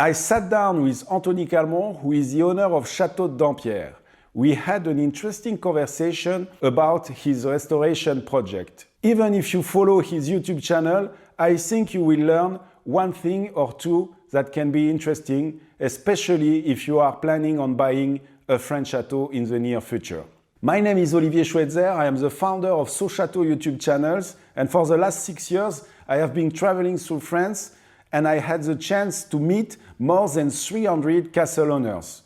I sat down with Antoni Calmon, who is the owner of Château de Dampierre. We had an interesting conversation about his restoration project. Even if you follow his YouTube channel, I think you will learn one thing or two that can be interesting, especially if you are planning on buying a French chateau in the near future. My name is Olivier Schweizer. I am the founder of Chateau YouTube channels, and for the last 6 years, I have been traveling through France, and I had the chance to meet more than 300 castle owners.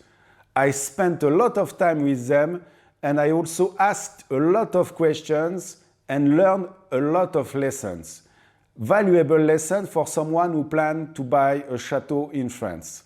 I spent a lot of time with them, and I also asked a lot of questions and learned a lot of lessons. Valuable lessons for someone who plans to buy a chateau in France.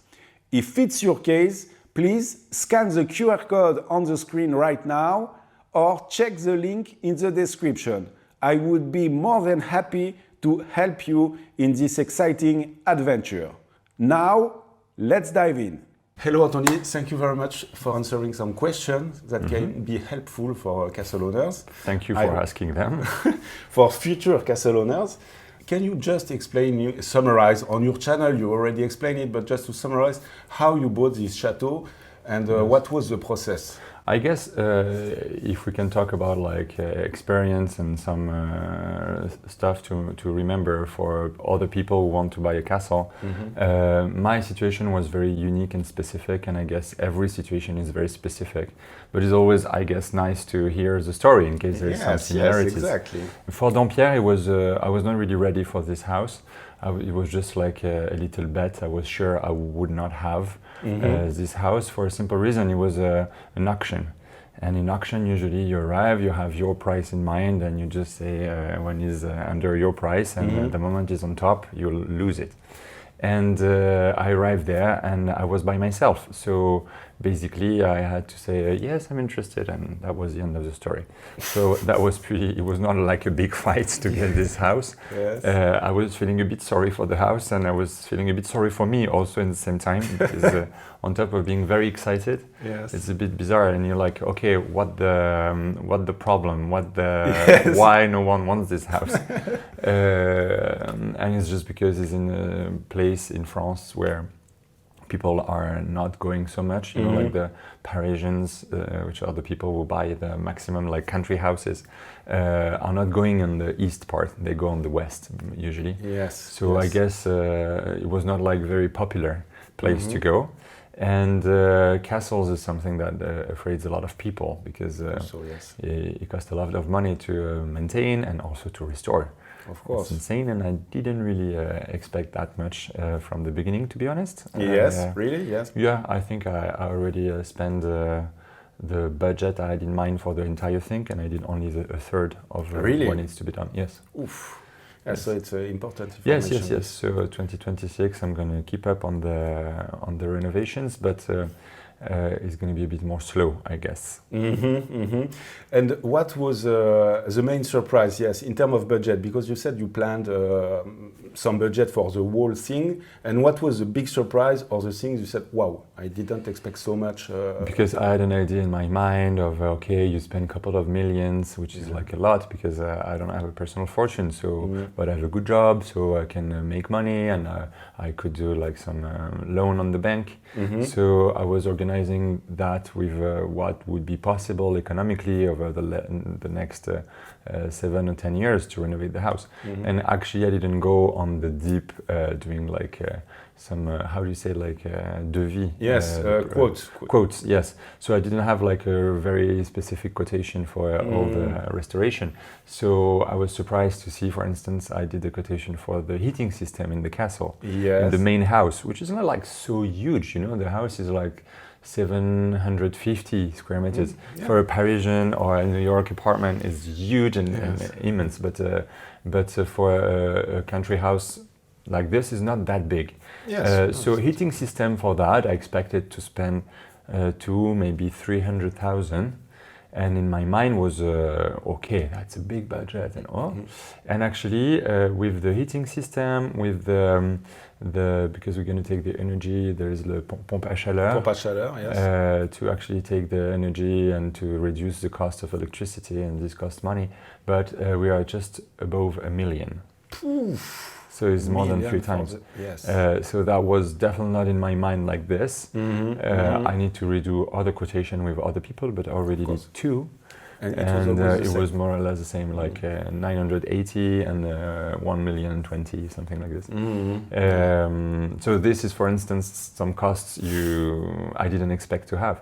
If it's your case, please scan the QR code on the screen right now or check the link in the description. I would be more than happy to help you in this exciting adventure. Now, let's dive in. Hello, Antoni. Thank you very much for answering some questions that can be helpful for castle owners. Thank you for asking them. For future castle owners, can you just summarize on your channel? You already explained it, but just to summarize how you bought this chateau and what was the process? I guess if we can talk about experience and some stuff to remember for other people who want to buy a castle, my situation was very unique and specific, and I guess every situation is very specific. But it's always, I guess, nice to hear the story in case there's some similarities. Yes, exactly. For Dampierre, I was not really ready for this house. It was just like a little bet. I was sure I would not have this house for a simple reason. It was an auction. And in auction, usually you arrive, you have your price in mind, and you just say when it's under your price, and the moment it's on top, you'll lose it. And I arrived there, and I was by myself. So basically, I had to say, yes, I'm interested, and that was the end of the story. So that was it was not like a big fight to get this house. Yes. I was feeling a bit sorry for the house, and I was feeling a bit sorry for me also in the same time, because on top of being very excited, it's a bit bizarre, and you're like, okay, what the problem, why no one wants this house? And it's just because it's in a place in France where people are not going so much, you know, like the Parisians, which are the people who buy the maximum like country houses, are not going on the east part, they go on the west usually. Yes. So I guess it was not like very popular place to go. And castles is something that afraids a lot of people because it costs a lot of money to maintain and also to restore. Of course. It's insane, and I didn't really expect that much from the beginning, to be honest. Yes, really? Yes. Yeah, I think I already spent the budget I had in mind for the entire thing, and I did only a third of what needs to be done. Yes. Oof. Yeah, so it's important information. Yes. So 2026, I'm going to keep up on the renovations, but it's going to be a bit more slow, I guess. And what was the main surprise? Yes, in terms of budget, because you said you planned some budget for the whole thing. And what was the big surprise or the things you said, wow, I didn't expect so much? Because I had an idea in my mind of, okay, you spend a couple of millions, which is like a lot because I don't have a personal fortune, so but I have a good job, so I can make money, and I could do like some loan on the bank. So I was organizing that with what would be possible economically over the next 7 or 10 years to renovate the house. And actually I didn't go on the deep doing like some how do you say, like devis? Yes, quotes. Yes. So I didn't have like a very specific quotation for all the restoration. So I was surprised to see, for instance, I did a quotation for the heating system in the castle, in the main house, which is not like so huge. You know, the house is like 750 square meters. For a Parisian or a New York apartment is huge and immense, but for a country house like this is not that big. So heating system for that, I expected to spend maybe 300,000. And in my mind was, okay, that's a big budget and all. And actually, with the heating system, with because we're going to take the energy, there is the pompe à chaleur. Pompe à chaleur, yes. To actually take the energy and to reduce the cost of electricity, and this costs money. But we are just above 1 million. So it's more than 3 times. Yes. So that was definitely not in my mind like this. I need to redo other quotation with other people, but I already did 2. And it was more or less the same, like 980 and 1,020,000, something like this. So this is, for instance, some costs I didn't expect to have,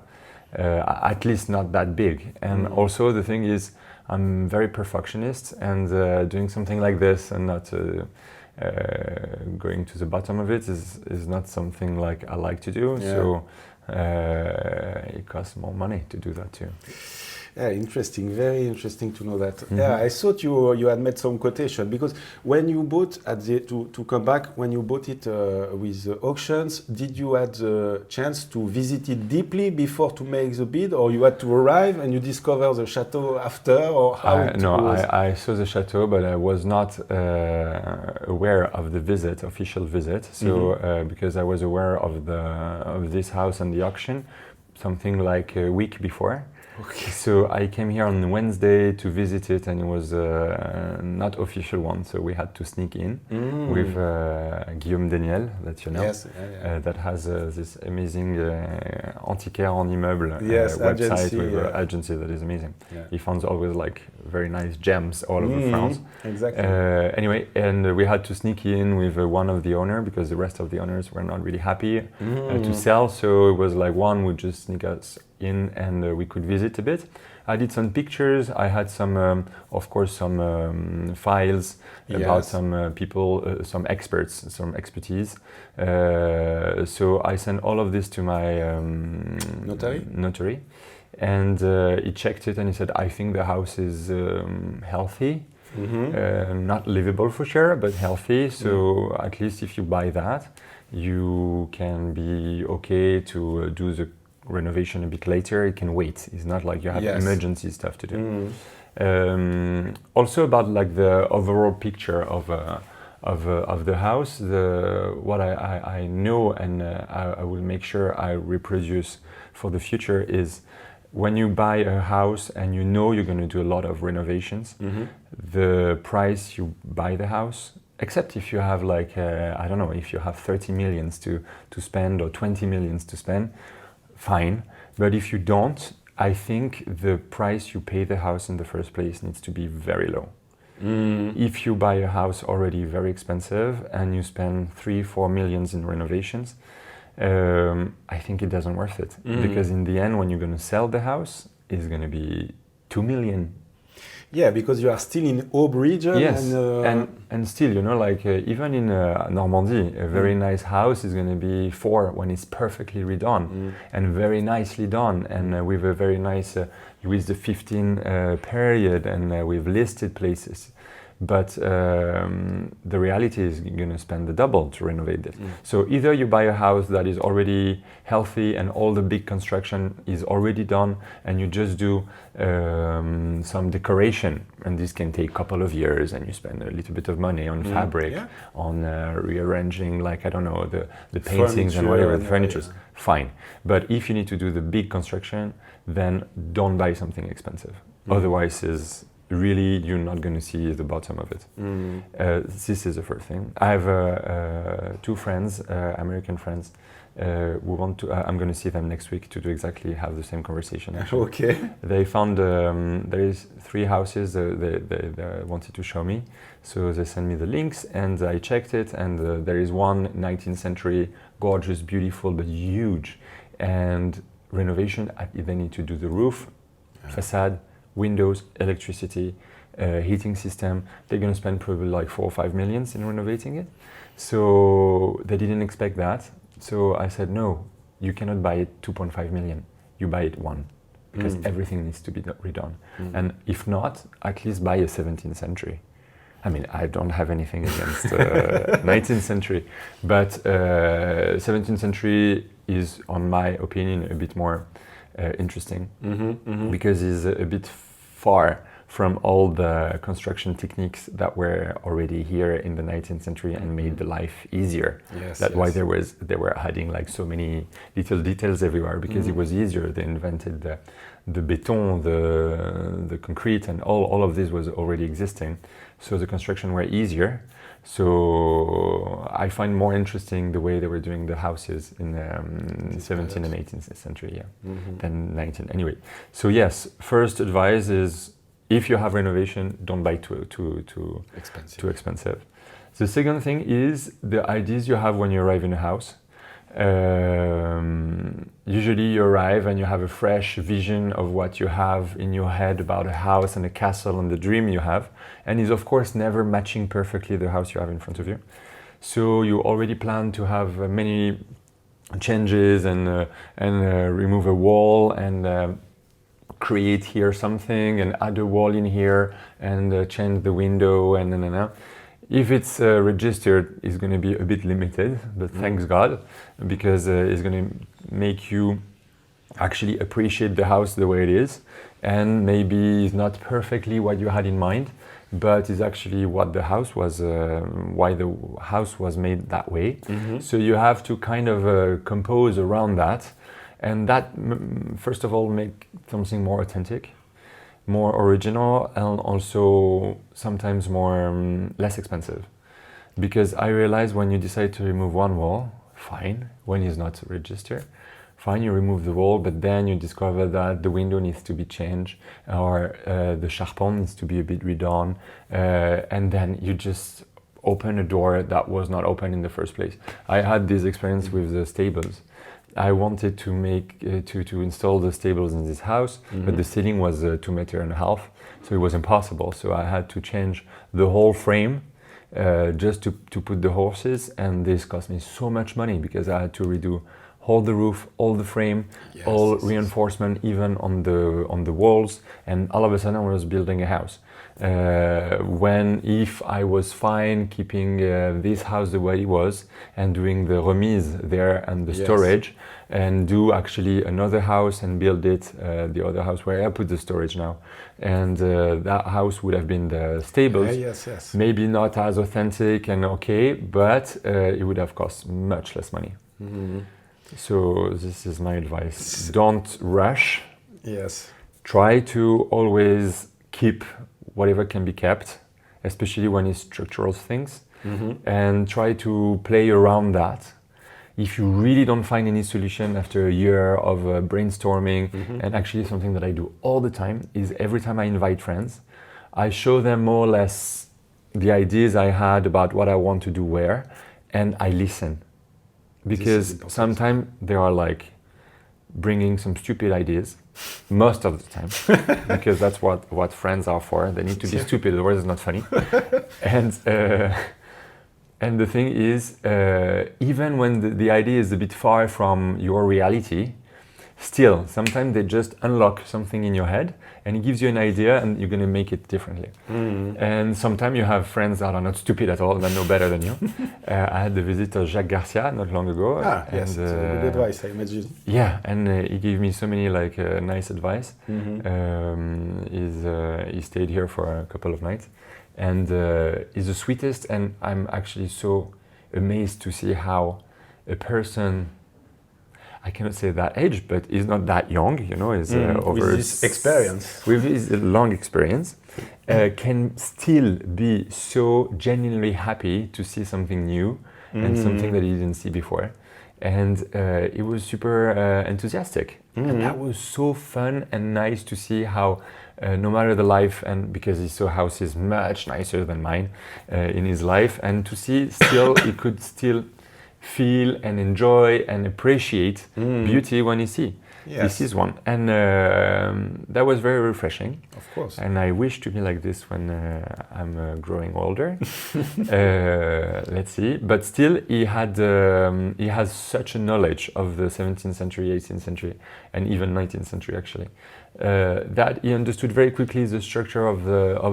at least not that big. And also the thing is, I'm very perfectionist, and doing something like this and not going to the bottom of it is not something like I like to do. Yeah. So it costs more money to do that too. Yeah, interesting. Very interesting to know that. Yeah, I thought you had made some quotation, because when you bought to come back, when you bought it with auctions, did you had the chance to visit it deeply before to make the bid, or you had to arrive and you discover the chateau after, or how it was? I saw the chateau, but I was not aware of the official visit. So because I was aware of this house and the auction, something like a week before. Okay. So I came here on Wednesday to visit it, and it was not official one, so we had to sneak in with Guillaume Daniel, that you know, Yes, that has this amazing antiquaire en immeuble website agency, with an agency that is amazing. Yeah. He finds always like very nice gems all over France. Exactly. Anyway, and we had to sneak in with one of the owner, because the rest of the owners were not really happy to sell. So it was like one would just sneak us in, and we could visit a bit. I did some pictures. I had some, of course, some files about some people, some experts, some expertise. So I sent all of this to my notary, and he checked it, and he said, I think the house is healthy. Not livable for sure, but healthy. So at least if you buy that, you can be okay to do the renovation a bit later. It can wait. It's not like you have emergency stuff to do. Also about like the overall picture of the house, what I know, and I will make sure I reproduce for the future, is when you buy a house and you know you're going to do a lot of renovations, the price you buy the house, except if you have like I don't know, if you have 30 millions to spend or 20 millions to spend, fine. But if you don't, I think the price you pay the house in the first place needs to be very low. If you buy a house already very expensive and you spend 3-4 millions in renovations, I think it doesn't worth it. Because in the end, when you're going to sell the house, it's going to be 2 million. Yeah, because you are still in Aube region. Yes, and still, you know, like even in Normandy, a very nice house is going to be 4 when it's perfectly redone and very nicely done, and with a very nice Louis XV period, and with listed places. But the reality is you're going to spend the double to renovate it. So either you buy a house that is already healthy and all the big construction is already done, and you just do some decoration, and this can take a couple of years, and you spend a little bit of money on fabric, on rearranging, like, I don't know, the paintings and whatever, the furniture, fine. But if you need to do the big construction, then don't buy something expensive. Otherwise, really, you're not going to see the bottom of it. This is the first thing. I have 2 friends, American friends, who want to. I'm going to see them next week to have the same conversation. Actually. Okay. They found there is 3 houses they wanted to show me, so they sent me the links, and I checked it, and there is one 19th century, gorgeous, beautiful, but huge, and renovation. They need to do the roof, facade, windows, electricity, heating system. They're going to spend probably like 4 or 5 millions in renovating it. So they didn't expect that. So I said, no, you cannot buy it 2.5 million. You buy it 1, because everything needs to be redone. And if not, at least buy a 17th century. I mean, I don't have anything against 19th century, but 17th century is, on my opinion, a bit more interesting, because it's a bit far from all the construction techniques that were already here in the 19th century and made the life easier. That's why they were adding like so many little details everywhere, because it was easier. They invented the beton, the concrete, and all of this was already existing. So the construction were easier. So I find more interesting the way they were doing the houses in 17th and 18th century, than 19th. Anyway, so yes, first advice is if you have renovation, don't buy too expensive. The second thing is the ideas you have when you arrive in a house. Usually you arrive and you have a fresh vision of what you have in your head about a house and a castle and the dream you have, and is of course never matching perfectly the house you have in front of you. So you already plan to have many changes and remove a wall and create here something and add a wall in here and change the window and. If it's registered, it's going to be a bit limited, but thanks God, because it's going to make you actually appreciate the house the way it is, and maybe it's not perfectly what you had in mind, but it's actually what the house was, why the house was made that way. So you have to kind of compose around that, and that first of all make something more authentic, more original, and also sometimes more less expensive. Because I realize when you decide to remove one wall, fine, when it's not registered, fine, you remove the wall, but then you discover that the window needs to be changed, or the charpente needs to be a bit redone, and then you just open a door that was not open in the first place. I had this experience with the stables. I wanted to make to install the stables in this house, but the ceiling was 2.5 meters, so it was impossible. So I had to change the whole frame just to put the horses, and this cost me so much money because I had to redo all the roof, all the frame, all reinforcement, even on the walls, and all of a sudden I was building a house. If I was fine keeping this house the way it was and doing the remise there and the storage, and do actually another house and build it, the other house where I put the storage now, and that house would have been the stables. Maybe not as authentic and okay, but it would have cost much less money. So this is my advice. Don't rush. Try to always keep whatever can be kept, especially when it's structural things, and try to play around that. If you really don't find any solution after a year of brainstorming, and actually something that I do all the time is every time I invite friends, I show them more or less the ideas I had about what I want to do where, and I listen. Because sometimes they are like bringing some stupid ideas, most of the time, because that's what friends are for. They need to be stupid, otherwise it's not funny. And the thing is, even when the idea is a bit far from your reality, still, sometimes they just unlock something in your head and it gives you an idea and you're going to make it differently. And sometimes you have friends that are not stupid at all, that know better than you. I had the visit of Jacques not long ago. Yes, it's good advice, I imagine. Yeah, and he gave me so many nice advice. He stayed here for a couple of nights. And is the sweetest, and I'm actually so amazed to see how a person, I cannot say that age, but he's not that young, is over with his experience. With his long experience, can still be so genuinely happy to see something new and something that he didn't see before. And he was super enthusiastic. And that was so fun and nice to see how no matter the life, and because his house is much nicer than mine in his life, and to see still he could still feel and enjoy and appreciate beauty when he sees one, and that was very refreshing. Of course. And I wish to be like this when I'm growing older. Let's see. But still, he has such a knowledge of the 17th century, 18th century, and even 19th century actually, that he understood very quickly the structure of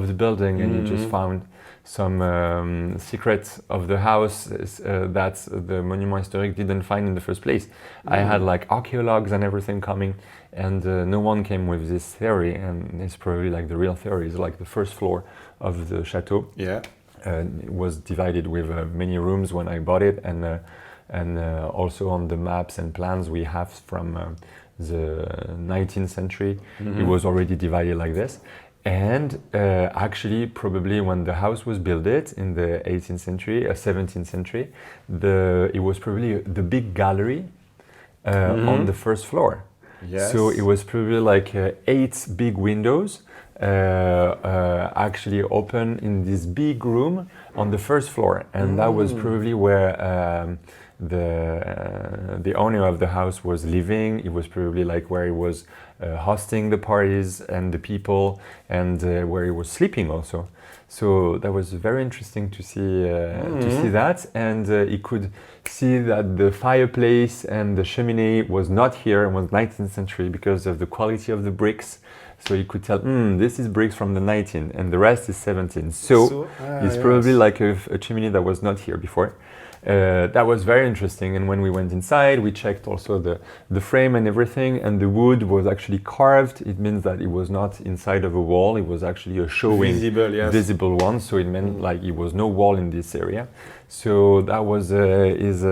the building, and he just found some secrets of the house that the Monument Historique didn't find in the first place. I had archaeologues and everything coming, and no one came with this theory, and it's probably the real theory is the first floor of the chateau. It was divided with many rooms when I bought it, and also on the maps and plans we have from the 19th century, it was already divided like this. And actually, probably when the house was built in the 18th century, 17th century, it was probably the big gallery on the first floor. Yes. So it was probably like 8 big windows actually open in this big room on the first floor. And that was probably where the owner of the house was living. It was probably like where he was hosting the parties and the people, and where he was sleeping also. So that was very interesting to see that, and he could see that the fireplace and the chimney was not here, it was 19th century because of the quality of the bricks. So he could tell, this is bricks from the 19th and the rest is 17th. So it's probably like a chimney that was not here before. That was very interesting, and when we went inside, we checked also the frame and everything, and the wood was actually carved. It means that it was not inside of a wall, it was actually a showing visible one, so it meant like it was no wall in this area. So that was his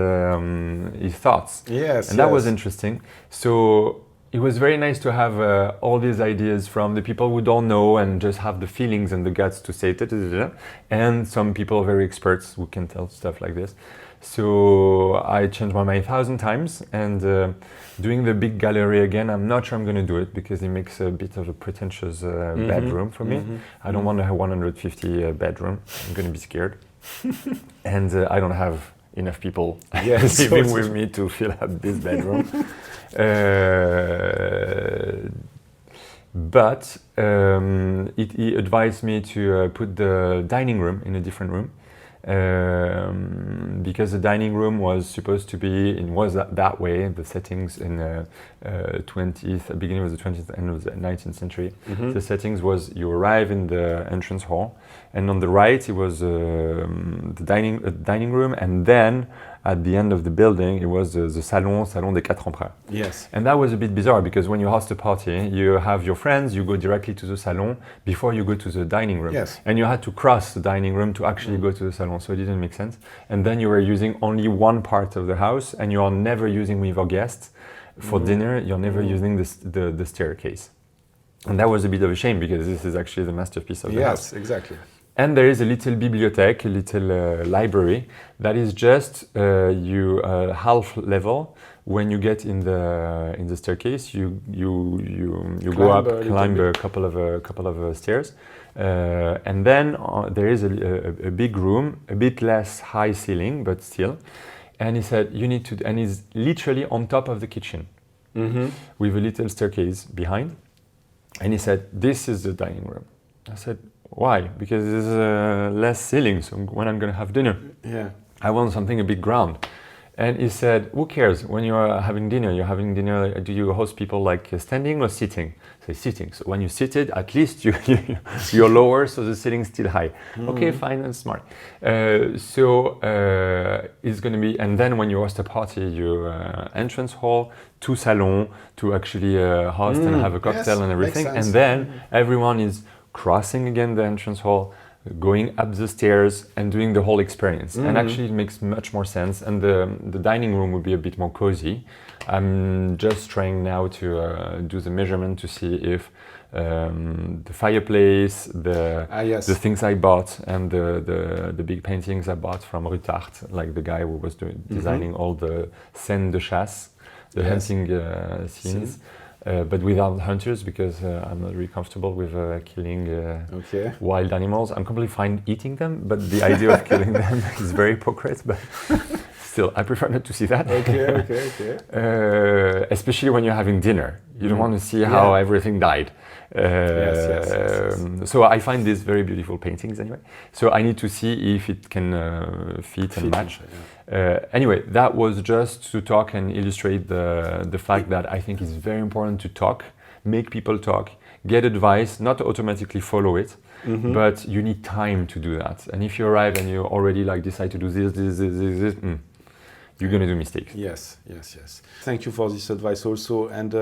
thoughts. Yes, and that was interesting. So it was very nice to have all these ideas from the people who don't know and just have the feelings and the guts to say it, and some people very experts who can tell stuff like this. So I changed my mind 1,000 times, and doing the big gallery again, I'm not sure I'm going to do it because it makes a bit of a pretentious bedroom for me. I don't want to have 150 bedroom. I'm going to be scared. And I don't have enough people living with me to fill up this bedroom. But he advised me to put the dining room in a different room, because the dining room was supposed to be, it was that way, the settings in beginning of the 20th, end of the 19th century. The settings was you arrive in the entrance hall, and on the right it was the dining room, and then at the end of the building it was the salon des quatre empereurs. Yes. And that was a bit bizarre because when you host a party, you have your friends, you go directly to the salon before you go to the dining room. Yes. And you had to cross the dining room to actually go to the salon, so it didn't make sense. And then you were using only one part of the house, and you are never using with your guests for dinner, you're never using the staircase. And that was a bit of a shame because this is actually the masterpiece of the house. Yes, exactly. And there is a little bibliothèque, a little library that is just half level. When you get in the staircase, you go up, climb a couple of stairs, and then there is a big room, a bit less high ceiling, but still. And he said you need to, and it's literally on top of the kitchen, with a little staircase behind. And he said, "This is the dining room." I said, "Why?" Because there's less ceiling, so when I'm going to have dinner, I want something a bit ground. And he said, "Who cares? When you're having dinner, do you host people like standing or sitting?" So sitting. So when you're seated, at least you're lower, so the ceiling's still high. Okay, fine, and smart. So it's going to be, and then when you host a party, your entrance hall, 2 salons to actually host and have a cocktail and everything. And then everyone is crossing again the entrance hall, going up the stairs and doing the whole experience. And actually it makes much more sense, and the dining room would be a bit more cozy. I'm just trying now to do the measurement to see if the fireplace, the things I bought, and the big paintings I bought from Rutart, like the guy who was designing all the scènes de chasse, the hunting scenes. But without hunters, because I'm not really comfortable with killing wild animals. I'm completely fine eating them, but the idea of killing them is very hypocrite. But still, I prefer not to see that. Especially when you're having dinner, you don't want to see how everything died. So I find these very beautiful paintings anyway. So I need to see if it can fit and match. Anyway, that was just to talk and illustrate the fact that I think it's very important to talk, make people talk, get advice, not automatically follow it, but you need time to do that. And if you arrive and you already like decide to do this, you're going to do mistakes. Yes. Thank you for this advice also. And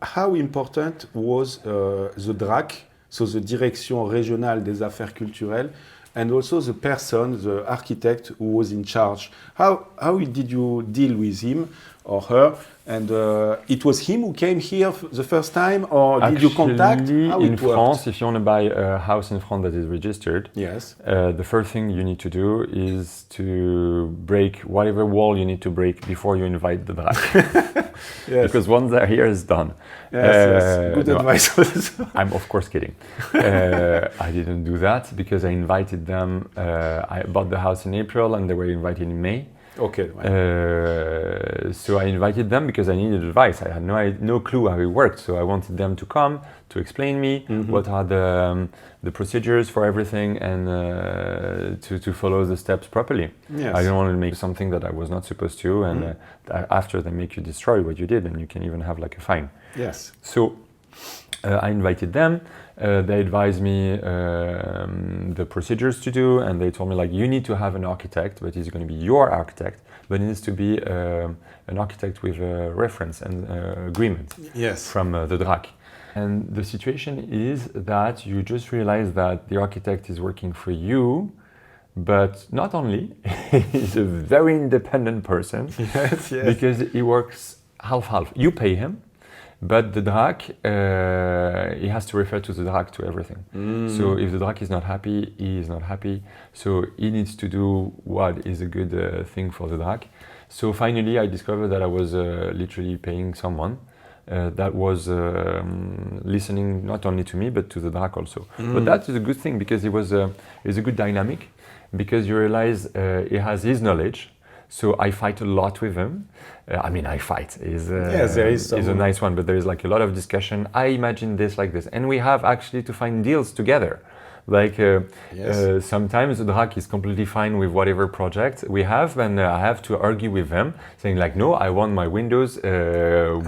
how important was the DRAC, so the Direction Régionale des Affaires Culturelles, and also the person, the architect who was in charge? How did you deal with him? or her. And it was him who came here the first time, or did you contact? How in it worked? France, if you want to buy a house in France that is registered, Yes. the first thing you need to do is to break whatever wall you need to break before you invite the drac. Yes. Because once they're here, it's done. Yes. Good no, advice. I'm of course kidding. I didn't do that because I invited them. I bought the house in April and they were invited in May. Okay. So I invited them because I needed advice. I had no clue how it worked. So I wanted them to come to explain me what are the procedures for everything and to follow the steps properly. Yes. I don't want to make something that I was not supposed to, and after they make you destroy what you did, and you can even have like a fine. Yes. So I invited them. They advised me the procedures to do, and they told me like you need to have an architect, but he's going to be your architect, but it needs to be an architect with a reference and agreement from the DRAC. And the situation is that you just realize that the architect is working for you, but not only, he's a very independent person, because he works half-half. You pay him, but the DRAC, he has to refer to the DRAC to everything. So if the DRAC is not happy, he is not happy. So he needs to do what is a good thing for the DRAC. So finally, I discovered that I was literally paying someone that was listening not only to me, but to the DRAC also. But that is a good thing because it was a good dynamic, because you realize he has his knowledge. So I fight a lot with him. I fight. He's a nice one, but there is like a lot of discussion. I imagine this like this. And we have actually to find deals together. Like sometimes the DRAC is completely fine with whatever project we have, and I have to argue with them, saying like, no, I want my windows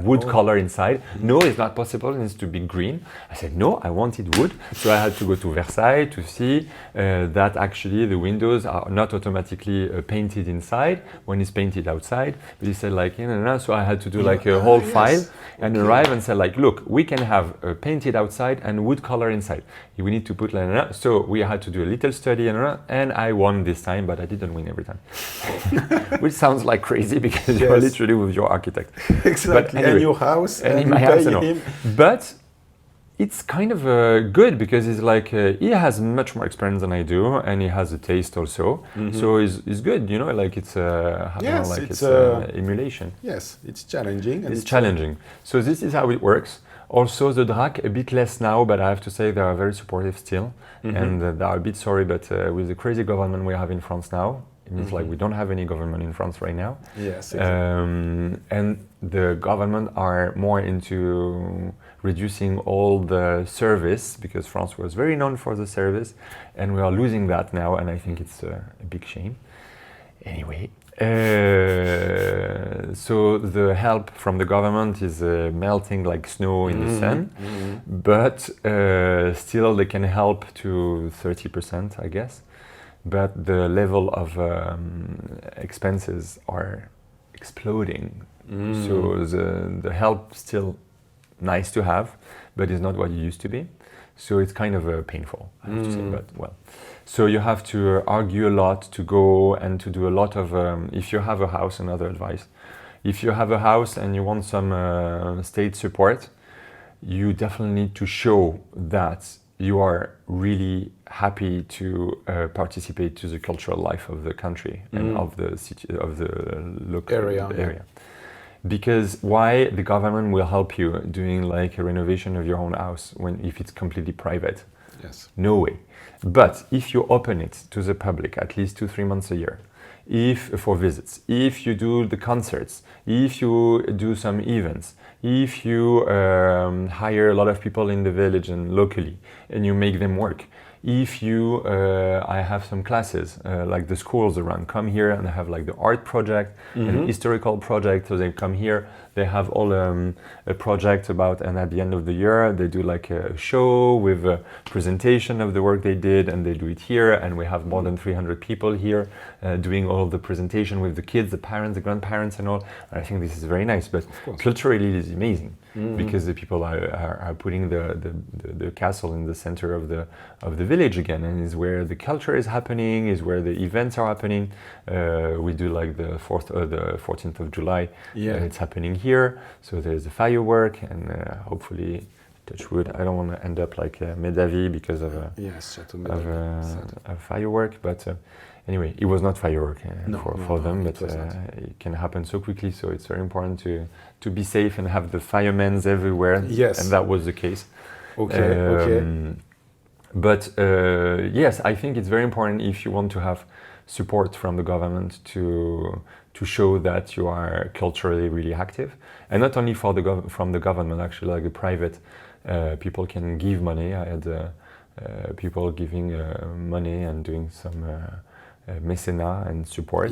wood color inside. No, it's not possible. It needs to be green. I said, no, I want it wood. So I had to go to Versailles to see that actually the windows are not automatically painted inside when it's painted outside. But he said like, so I had to do like a whole file and arrive and say like, look, we can have painted outside and wood color inside. We need to put so we had to do a little study and I won this time, but I didn't win every time. Which sounds like crazy because you're literally with your architect. Exactly, but anyway, and your house, and in my house, but it's kind of good because it's like he has much more experience than I do, and he has a taste also. So it's good, like it's emulation. Yes, it's challenging. And it's challenging. So this is how it works. Also, the DRAC, a bit less now, but I have to say they are very supportive still. And they are a bit sorry, but with the crazy government we have in France now, it means like we don't have any government in France right now. Yes, exactly. And the government are more into reducing all the service, because France was very known for the service, and we are losing that now, and I think it's a big shame. Anyway. So the help from the government is melting like snow in the sun, but still they can help to 30%, I guess. But the level of expenses are exploding. So the help still nice to have, but it's not what it used to be. So it's kind of painful, I have to say, but well. So you have to argue a lot, to go and to do a lot of, if you have a house, another advice, if you have a house and you want some state support, you definitely need to show that you are really happy to participate to the cultural life of the country and of the city, of the local area. Because why the government will help you doing like a renovation of your own house if it's completely private? Yes. No way. But if you open it to the public at least 2-3 months a year, for visits, if you do the concerts, if you do some events, if you hire a lot of people in the village and locally, and you make them work, if you, I have some classes, like the schools around, come here and have like the art project, an historical project, so they come here, they have all a project about, and at the end of the year, they do like a show with a presentation of the work they did, and they do it here, and we have more than 300 people here doing all of the presentation with the kids, the parents, the grandparents and all. I think this is very nice, but culturally it is amazing, because the people are putting the castle in the center of the village again, and is where the culture is happening, is where the events are happening. We do like the 14th of July. It's happening here, so there's a firework, and hopefully, touch wood, I don't want to end up like Médavy because of a firework, but anyway, it was not firework for them, but it can happen so quickly, so it's very important to be safe and have the firemen everywhere, and that was the case. But yes, I think it's very important if you want to have support from the government to show that you are culturally really active, and not only from the government, actually, like the private people can give money. I had people giving money and doing some mécénat and support,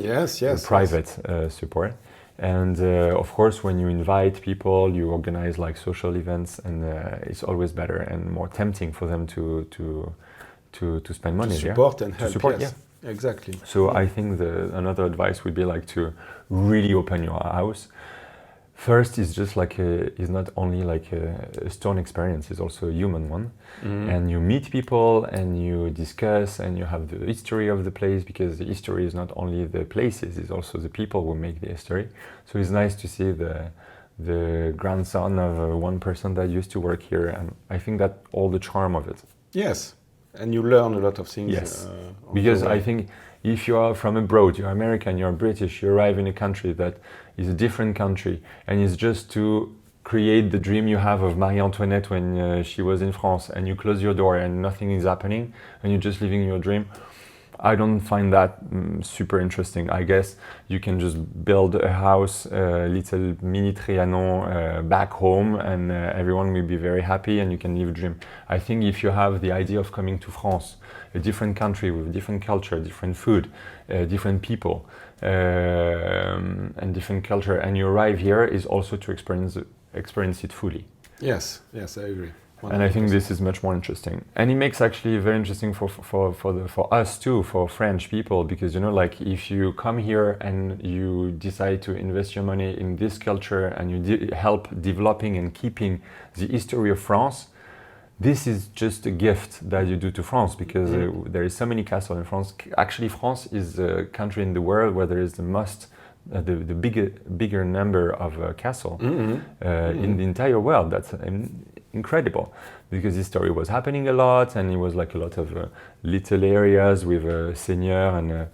private support. And of course, when you invite people, you organize like social events, and it's always better and more tempting for them to spend money to support and help. To support, exactly. So I think another advice would be like to really open your house. First, is just like is not only like a stone experience; it's also a human one. And you meet people and you discuss and you have the history of the place, because the history is not only the places; it's also the people who make the history. So it's nice to see the grandson of one person that used to work here, and I think that all the charm of it. Yes, and you learn a lot of things. Yes, because I think if you are from abroad, you're American, you're British, you arrive in a country that is a different country, and it's just to create the dream you have of Marie Antoinette when she was in France, and you close your door and nothing is happening, and you're just living your dream. I don't find that super interesting. I guess you can just build a house, a little mini Trianon back home, and everyone will be very happy, and you can live a dream. I think if you have the idea of coming to France, a different country with different culture, different food, different people, and different culture, and you arrive here, is also to experience it fully. Yes, I agree. 100%. And I think this is much more interesting, and it makes actually very interesting for us too, for French people, because like if you come here and you decide to invest your money in this culture and you help developing and keeping the history of France, this is just a gift that you do to France, because there is so many castles in France. Actually, France is a country in the world where there is the bigger number of castles in the entire world. That's incredible, because this story was happening a lot, and it was like a lot of little areas with a seigneur and a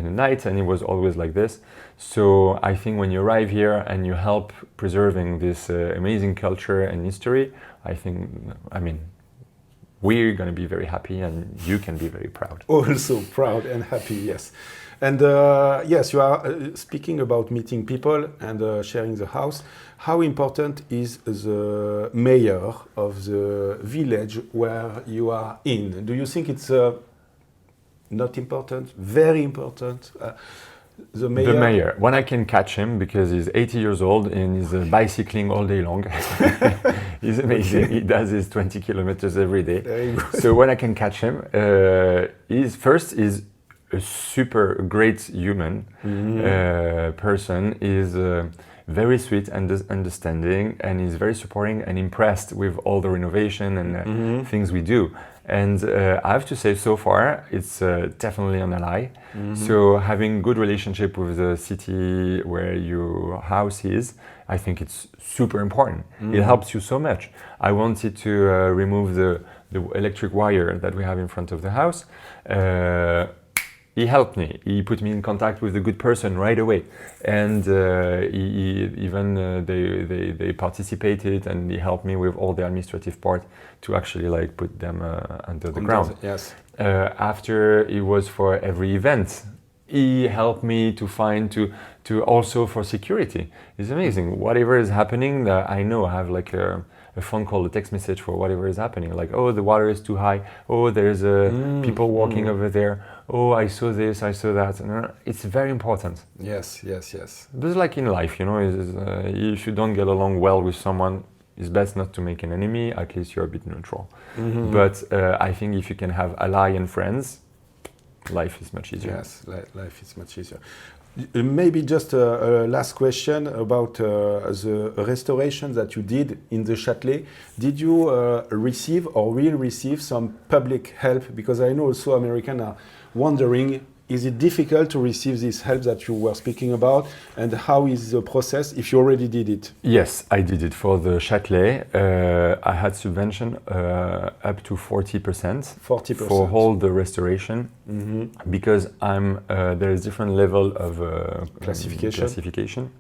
knight, and it was always like this. So I think when you arrive here and you help preserving this amazing culture and history, we're going to be very happy, and you can be very proud. Also proud and happy, yes. And yes, you are speaking about meeting people and sharing the house. How important is the mayor of the village where you are in? Do you think it's not important? Very important? The mayor, when I can catch him, because he's 80 years old and he's bicycling all day long. He's amazing. Okay. He does his 20 kilometers every day. There you go. So when I can catch him, he's a super great human person. Is very sweet and understanding, and is very supporting and impressed with all the renovation and things we do. And I have to say, so far, it's definitely an ally. So having good relationship with the city where your house is, I think it's super important. It helps you so much. I wanted to remove the electric wire that we have in front of the house. He helped me. He put me in contact with a good person right away, and they participated, and he helped me with all the administrative part to actually like put them under the ground. Yes. After it was for every event, he helped me to find to also for security. It's amazing. Whatever is happening, I know I have like a phone call, a text message for whatever is happening. Like, oh, the water is too high. Oh, there's people walking over there. Oh, I saw this, I saw that. And it's very important. Yes. But like in life, if you don't get along well with someone, it's best not to make an enemy. At least you're a bit neutral. But I think if you can have ally and friends, life is much easier. Yes, life is much easier. Maybe just a last question about the restoration that you did in the Châtelet. Did you receive or will receive some public help? Because I know also Americans are wondering, is it difficult to receive this help that you were speaking about? And how is the process if you already did it? Yes, I did it for the Châtelet. I had subvention up to 40%, 40% for all the restoration, because there is different level of classification.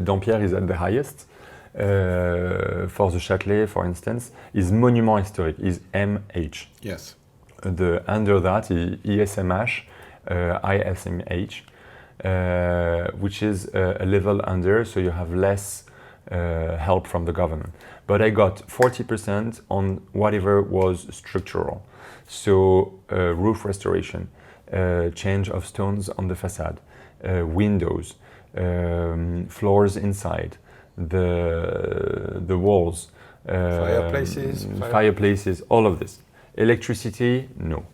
Dampierre is at the highest. For the Châtelet, for instance, is monument historique, is MH. Yes. Under that is ISMH, which is a level under, so you have less help from the government. But I got 40% on whatever was structural. So roof restoration, change of stones on the facade, windows, floors inside, the walls, fireplaces, all of this. Electricity, no.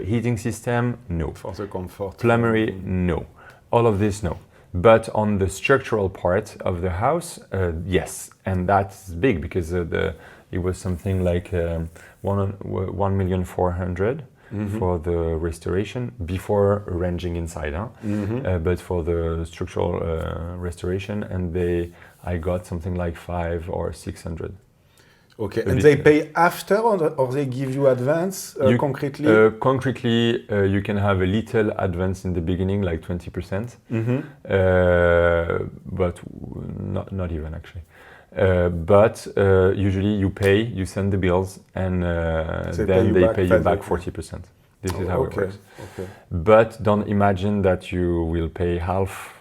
Heating system, no. For the comfort. Plumbing, no. All of this, no. But on the structural part of the house, yes. And that's big because it was something like 1,400,000 for the restoration before arranging inside. But for the structural restoration, and I got something like 500 or 600. Okay, and they pay after, or they give you advance concretely? Concretely, you can have a little advance in the beginning, like 20%, but not even actually. But usually you pay, you send the bills, and then they pay you back 40%. This is how it works. Okay. But don't imagine that you will pay half,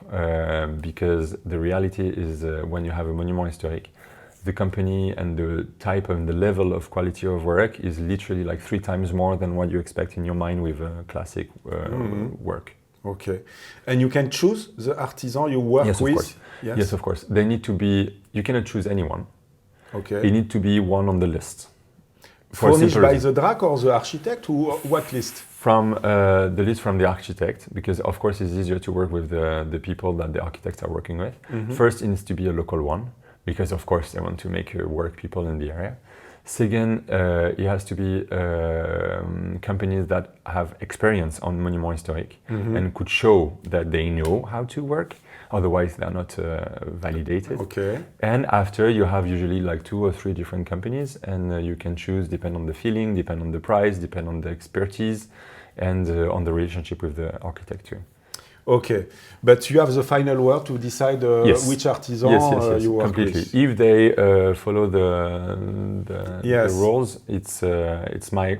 because the reality is when you have a monument historique, the company and the type and the level of quality of work is literally like 3 times more than what you expect in your mind with classic work. Okay. And you can choose the artisan you work with? Of course. Yes, of course. They need to be, you cannot choose anyone. Okay. You need to be one on the list. Furnished by the DRAC or the architect, or what list? From the list from the architect, because of course it's easier to work with the people that the architects are working with. First, it needs to be a local one, because of course they want to make work people in the area. Second, it has to be companies that have experience on monument historique and could show that they know how to work. Otherwise, they're not validated. Okay. And after, you have usually like 2 or 3 different companies, and you can choose, depend on the feeling, depend on the price, depend on the expertise, and on the relationship with the architect too. Okay, but you have the final word to decide which artisan you work completely. with. If they follow the rules, it's my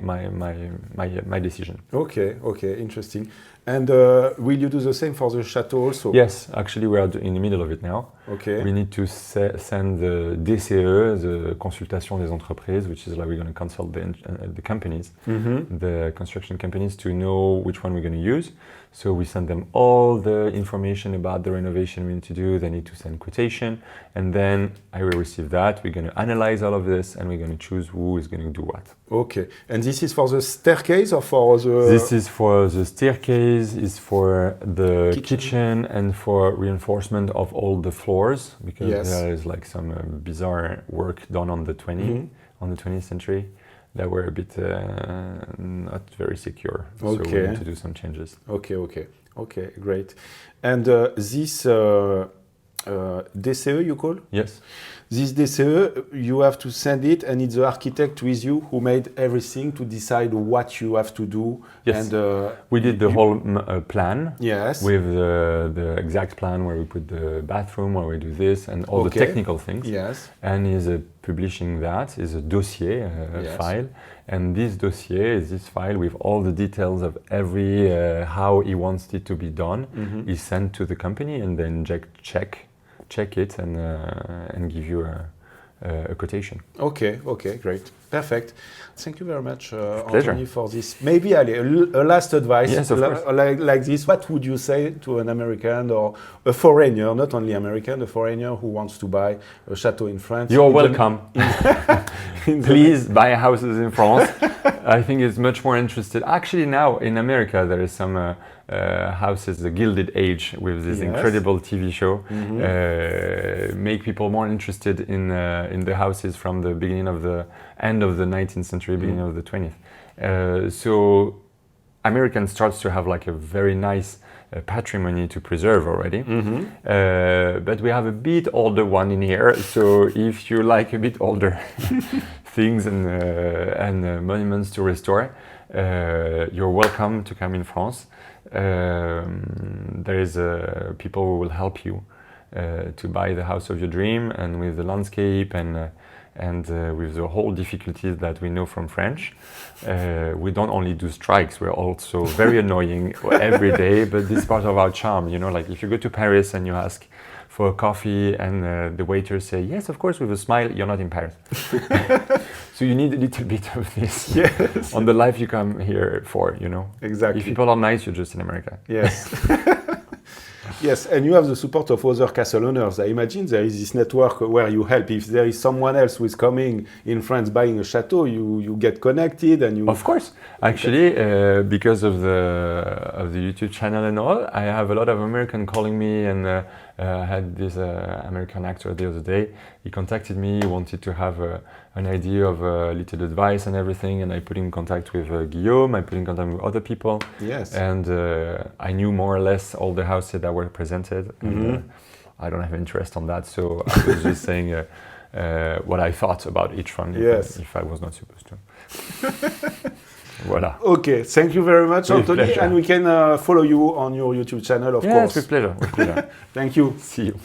decision. Okay, interesting. And will you do the same for the Chateau also? Yes, actually we are in the middle of it now. Okay. We need to send the DCE, the consultation des entreprises, which is like we're going to consult the companies, the construction companies, to know which one we're going to use. So we send them all the information about the renovation we need to do. They need to send quotation, and then I will receive that. We're going to analyze all of this, and we're going to choose who is going to do what. Okay, and this is for the staircase or for the... This is for the staircase, is for the kitchen, and for reinforcement of all the floors, because there is like some bizarre work done on the 20th century that were a bit not very secure. So we need to do some changes. Okay, great. And this DCE you call? Yes. This DCE, you have to send it, and it's the architect with you who made everything to decide what you have to do. Yes. And we did the whole plan. Yes. With the exact plan where we put the bathroom, where we do this, and all the technical things. Yes. And he's publishing that, is a dossier file. And this dossier is this file with all the details of every how he wants it to be done. Is sent to the company, and then check it and give you a quotation. Okay, great. Perfect. Thank you very much, Pleasure. Antoni, for this. Maybe a last advice, Yes, of course. like this. What would you say to an American or a foreigner, not only American, a foreigner who wants to buy a chateau in France? You're welcome. Please buy houses in France. I think it's much more interested. Actually, now in America, there is some houses, the Gilded Age, with this incredible TV show, make people more interested in the houses from the beginning of the end of the 19th century, beginning of the 20th. So American starts to have like a very nice patrimony to preserve already. But we have a bit older one in here. So if you like a bit older things and monuments to restore, you're welcome to come in France. There is people who will help you to buy the house of your dream, and with the landscape and with the whole difficulties that we know from French. We don't only do strikes, we're also very annoying every day, but this is part of our charm, you know, like if you go to Paris and you ask for a coffee and the waiter say, yes, of course, with a smile, you're not in Paris. So you need a little bit of this on the life you come here for, you know. Exactly. If people are nice, you're just in America. Yes. Yes, and you have the support of other castle owners. I imagine there is this network where you help. If there is someone else who is coming in France buying a chateau, you get connected and you... Of course. Actually, because of the YouTube channel and all, I have a lot of American calling me, and I had this American actor the other day. He contacted me, he wanted to have an idea of a little advice and everything, and I put him in contact with Guillaume, I put him in contact with other people. Yes. And I knew more or less all the houses that were presented. And, I don't have interest on that, so I was just saying what I thought about each one, if I was not supposed to. Voilà. Okay, thank you very much, With Antoni, pleasure. and we can follow you on your YouTube channel, of course. Yes, with pleasure. Thank you. See you.